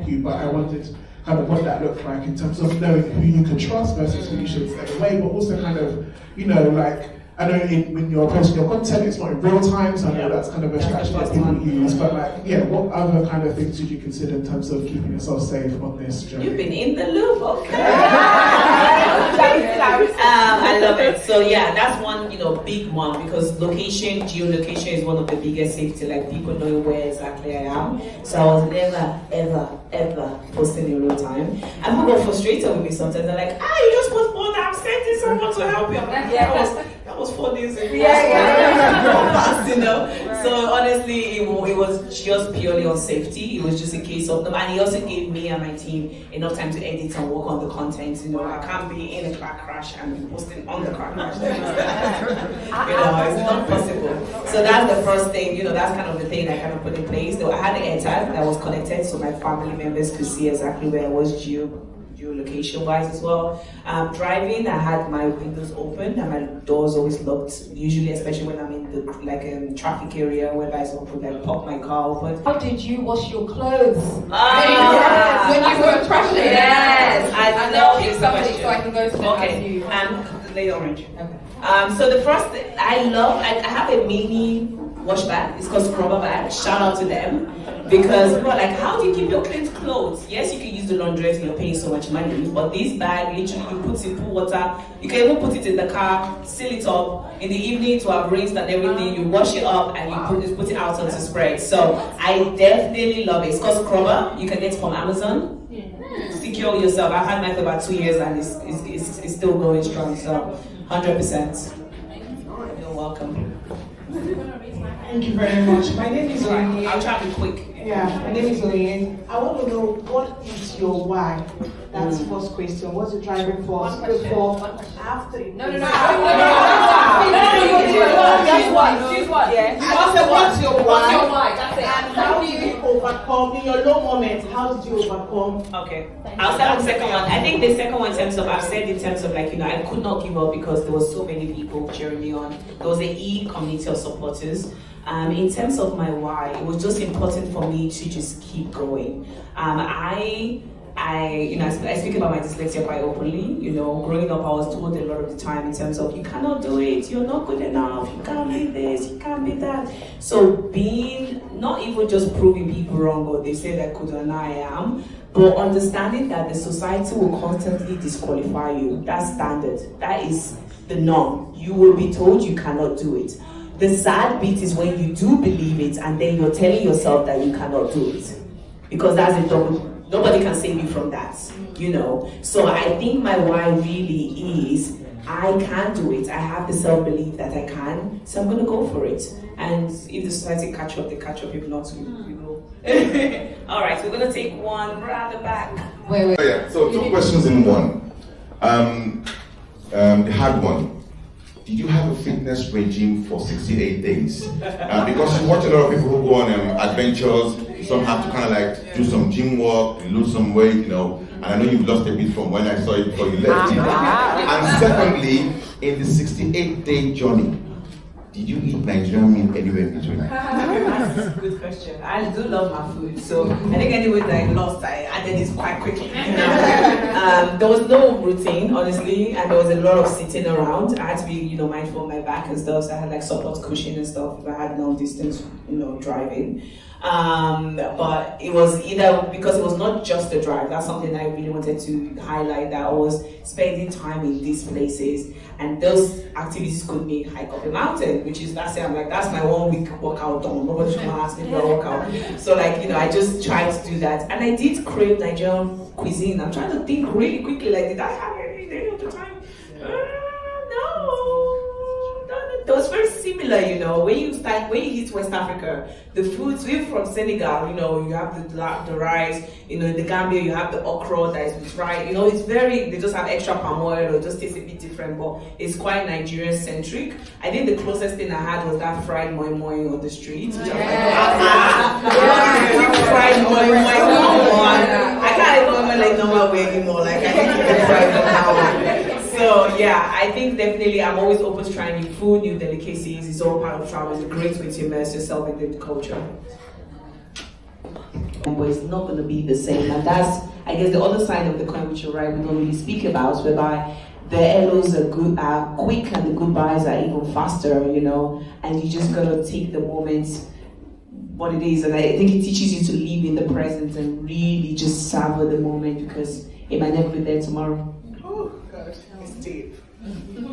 help you, but I wondered kind of what that looked like in terms of knowing who you can trust versus who you should step away, but also kind of, you know, like, I know when you're posting your content, it's not in real time, so I know that's kind of a strategy that people use, but like, yeah, what other kind of things did you consider in terms of keeping yourself safe on this journey? You've been in the loop, okay. I love it. So yeah, that's one, you know, big one, because geolocation is one of the biggest safety, like people knowing where exactly I am. So I was never, ever posting in real time. And people get frustrated with me sometimes. They're like, you just post more than I'm sending someone to help you. I'm like, that was 4 days ago. You know. So honestly, it was just purely on safety. It was just a case of, and he also gave me and my team enough time to edit and work on the content. You know, I can't be in a car crash and be posting on the car crash. You know, it's not possible. So that's the first thing. You know, that's kind of the thing I kind of put in place. Though I had an AirTag that was connected, so my family members could see exactly where I was geolocation wise as well. Driving, I had my windows open and my doors always locked, usually, especially when I'm in the traffic area where guys will pop my car open. How did you wash your clothes? When you were crashing? Yes, I love pick somebody so I can go to the okay. Lady Orange. Okay. So the first thing I have a mini wash bag. It's called Scrubber Bag. Shout out to them. Because people are like, how do you keep your clean clothes? Yes, you can use the laundress and you're paying so much money, but this bag, literally you put in pool water, you can even put it in the car, seal it up, in the evening to have rinsed and everything, you wash it up and you put it out onto spread. So I definitely love it. It's called Scrubber. You can get it from Amazon. Secure yourself. I've had mine for about 2 years and it's still going strong, so 100%. You're welcome. Thank you very much. My name is Oye. I'll try to be quick. Yeah, my name is Oye. I want to know, what is your why? That's the first question. What's the driving force? After No. Choose one. Yeah. I said, what's your why? What's your why? That's it. And how did you overcome in your low moments? How did you overcome? Okay, I'll start with the second one. I think the second one, in terms of, I've said in terms of like, you know, I could not give up because there was so many people cheering me on. There was an community of supporters. In terms of my why, it was just important for me to just keep going. I speak about my dyslexia quite openly. You know, growing up, I was told a lot of the time in terms of, you cannot do it, you're not good enough, you can't be this, you can't be that. So being, not even just proving people wrong, or they say that could and I am, but understanding that the society will constantly disqualify you. That's standard. That is the norm. You will be told you cannot do it. The sad bit is when you do believe it and then you're telling yourself that you cannot do it. Because that's a double. Nobody can save you from that, you know. So I think my why really is, I can do it. I have the self-belief that I can, so I'm going to go for it. And if the society catch up, they catch up. If not, we go. All right, so we're going to take one right at the back. Wait. Oh, yeah, so 2 questions in one. The hard one. Did you have a fitness regime for 68 days? Because you watch a lot of people who go on adventures. Some have to kind of like do some gym work, lose some weight, you know. And I know you've lost a bit from when I saw you before you left. And secondly, in the 68-day journey, did you eat Nigerian meal anywhere in between? That's a good question. I do love my food, so I think any weight that I lost, I added it quite quickly. There was no routine, honestly, and there was a lot of sitting around. I had to be, you know, mindful of my back and stuff, so I had like support cushion and stuff if I had long distance, you know, driving. But it was either, because it was not just a drive, that's something that I really wanted to highlight, that I was spending time in these places, and those activities could be hike up a mountain, which is, that's it, I'm like, that's my 1 week workout done. Nobody's gonna ask me for a workout. So like, you know, I just tried to do that. And I did crave Nigerian cuisine. I'm trying to think really quickly, like, did I have any of the time? No. It was very similar, you know. When you eat West Africa, the foods, even from Senegal, you know, you have the rice, you know, in the Gambia you have the okra that is with rice, you know, it's very, they just have extra palm oil, or just tastes a bit different, but it's quite Nigerian centric. I think the closest thing I had was that fried moi moi on the street, which I'm like, fried moi moi, come on. I can't even remember like normal way anymore, like I need to get fried from now on. So yeah, I think definitely I'm always open to trying new food, new delicacies. It's all part of travel. It's a great way to immerse yourself in the culture. but it's not going to be the same. And that's, I guess, the other side of the coin, which you're right, we don't really speak about, whereby the hellos are quick and the goodbyes are even faster, and you just got to take the moment what it is. And I think it teaches you to live in the present and really just savor the moment, because it might never be there tomorrow. Oh, good. It's deep.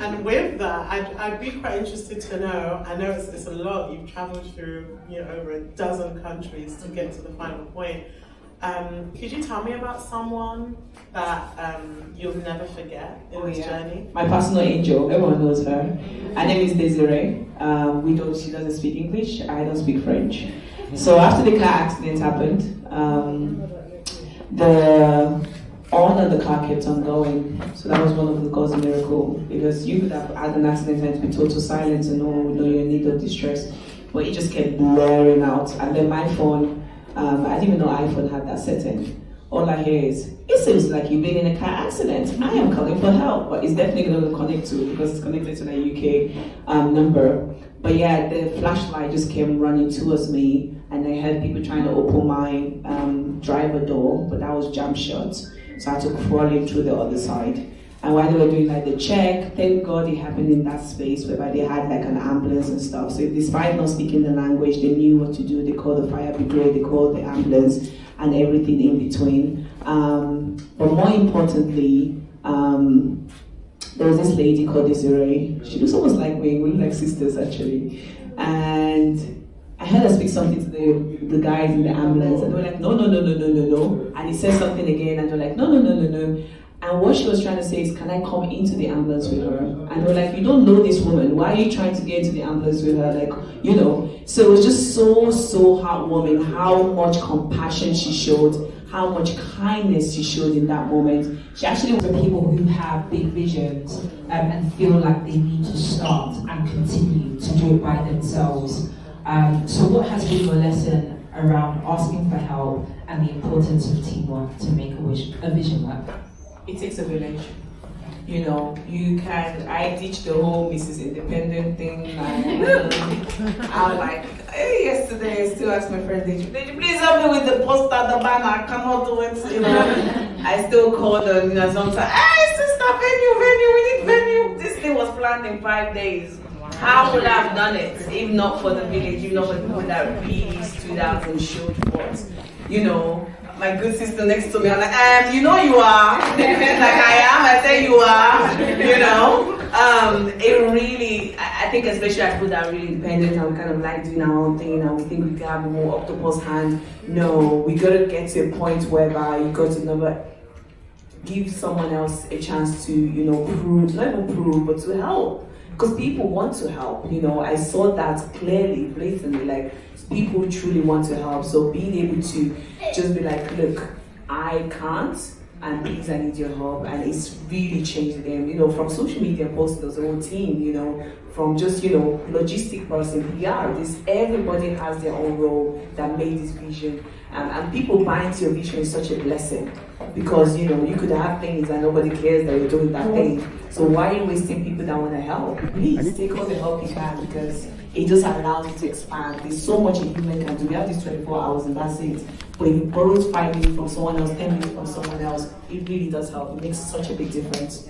And with that, I'd be quite interested to know, I know it's a lot, you've traveled through over a dozen countries to get to the final point. Could you tell me about someone that you'll never forget in this journey? My personal angel, everyone knows her. Her name is Desiree. She doesn't speak English, I don't speak French. So after the car accident happened, the horn of the car kept on going. So that was one of the God's miracle, because you could have had an accident and be total silence and no one would know your need of distress. But it just kept blaring out. And then my phone, I didn't even know iPhone had that setting. All I hear is, it seems like you've been in a car accident. I am calling for help. But it's definitely going to connect to it because it's connected to the UK number. But yeah, the flashlight just came running towards me, and I heard people trying to open my driver door, but that was jammed shut. So I had to crawl in through the other side. And while they were doing the check, thank God it happened in that space whereby they had an ambulance and stuff. So despite not speaking the language, they knew what to do. They called the fire brigade, they called the ambulance, and everything in between. But more importantly, there was this lady called Desiree. She looks almost like me. We look like sisters actually. And I heard her speak something to the guys in the ambulance, and they were like, no. And he said something again, and they're like, no. And what she was trying to say is, can I come into the ambulance with her? And we're like, you don't know this woman. Why are you trying to get into the ambulance with her? So it was just so heartwarming how much compassion she showed, how much kindness she showed in that moment. She actually was for people who have big visions and feel like they need to start and continue to do it by themselves. So what has been your lesson around asking for help and the importance of teamwork to make a vision work? It takes a village. I ditched the whole Mrs. Independent thing. I'm like, hey, yesterday I still asked my friend, did you please help me with the poster, the banner? I cannot do it. I still called her, sometimes, hey, sister, venue, we need venue. This thing was planned in 5 days. How would I have done it if not for the village, if not for the people that really stood out and showed forth? My good sister next to me, I'm like, you are. Like I am, I say you are, It really, I think especially as people that are really independent and kind of like doing our own thing and we think we can have a more octopus hand. No, we got to get to a point whereby you got to give someone else a chance to, prove, not even prove, but to help. Because people want to help, I saw that clearly, blatantly, people truly want to help. So being able to just be like, look, I can't, and please I need your help. And it's really changed them, from social media posting, there's a whole team, from just, logistic person, PR, everybody has their own role that made this vision. And people buying into your vision is such a blessing. Because, you could have things and nobody cares that you're doing that thing. So why are you wasting people that want to help? Please take all the help you can, because it just allows you to expand. There's so much a human can do. We have these 24 hours and that's it. But if you borrow 5 minutes from someone else, 10 minutes from someone else, it really does help. It makes such a big difference.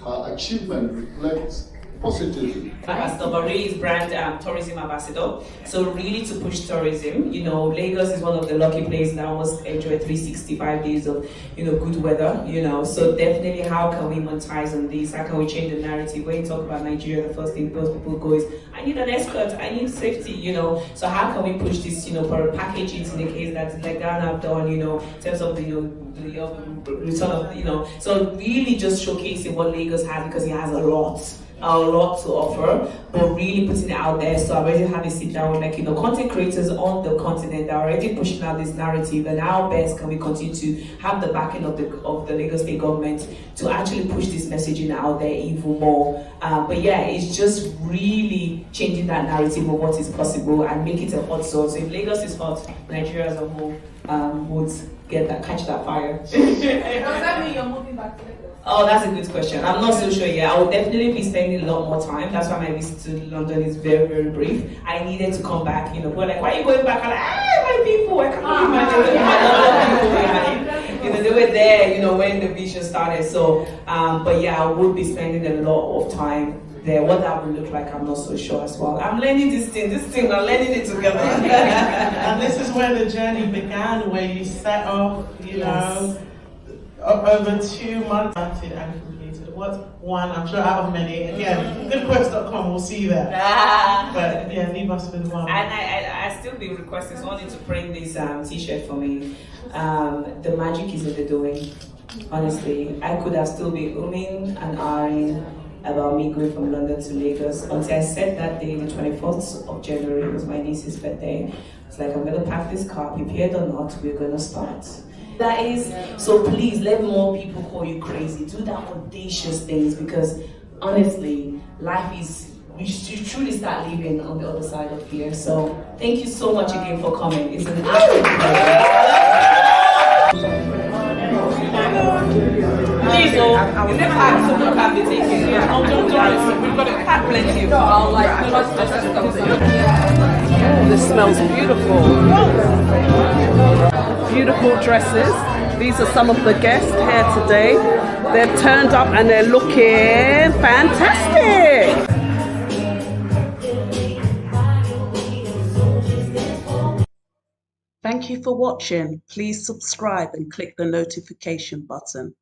Achievement reflects positively. Ambassador Barry is brand tourism ambassador. So really to push tourism, Lagos is one of the lucky places that almost enjoy 365 days of, good weather, So definitely how can we monetize on this? How can we change the narrative? When you talk about Nigeria, the first thing most people go is, I need an escort, I need safety, So how can we push this, package it in the case that like Ghana have done, in terms of the return of, so really just showcasing what Lagos has, because it has a lot to offer, but really putting it out there. So I already have a sit down with content creators on the continent that are already pushing out this narrative, and how best can we continue to have the backing of the Lagos State government to actually push this messaging out there even more. But yeah, it's just really changing that narrative of what is possible and make it a hot zone. So if Lagos is hot, Nigeria as a whole would catch that fire. Does that mean you're moving back to Lagos? Oh, that's a good question. I'm not so sure yet. I will definitely be spending a lot more time. That's why my visit to London is very, very brief. I needed to come back. You know, people are like, why are you going back? I'm like, my people, I can't imagine my London people behind. You know, they were there, you know, when the vision started. So, but yeah, I would be spending a lot of time there. What that would look like, I'm not so sure as well. I'm learning this thing, I'm learning it together. And this is where the journey began, where you set off, you know, over 2 months started and completed. What's one, I'm sure out of many. Again, goodquest.com, we'll see you there. But yeah, leave us with one. And I still be requesting someone to print this t-shirt for me. The magic is in the doing. Honestly, I could have still been umming and ahhing about me going from London to Lagos until I said that day, the 24th of January, it was my niece's birthday. It's like, I'm gonna pack this car, prepared or not, we're gonna start. That is, so please let more people call you crazy. Do that audacious things, because honestly, life is, you should truly start living on the other side of here. So thank you so much again for coming. It's an Please, is it packed? So we can be taking it. Oh, don't worry, we've got it packed plenty. This smells beautiful. Beautiful dresses. These are some of the guests here today. They've turned up and they're looking fantastic. Thank you for watching. Please subscribe and click the notification button.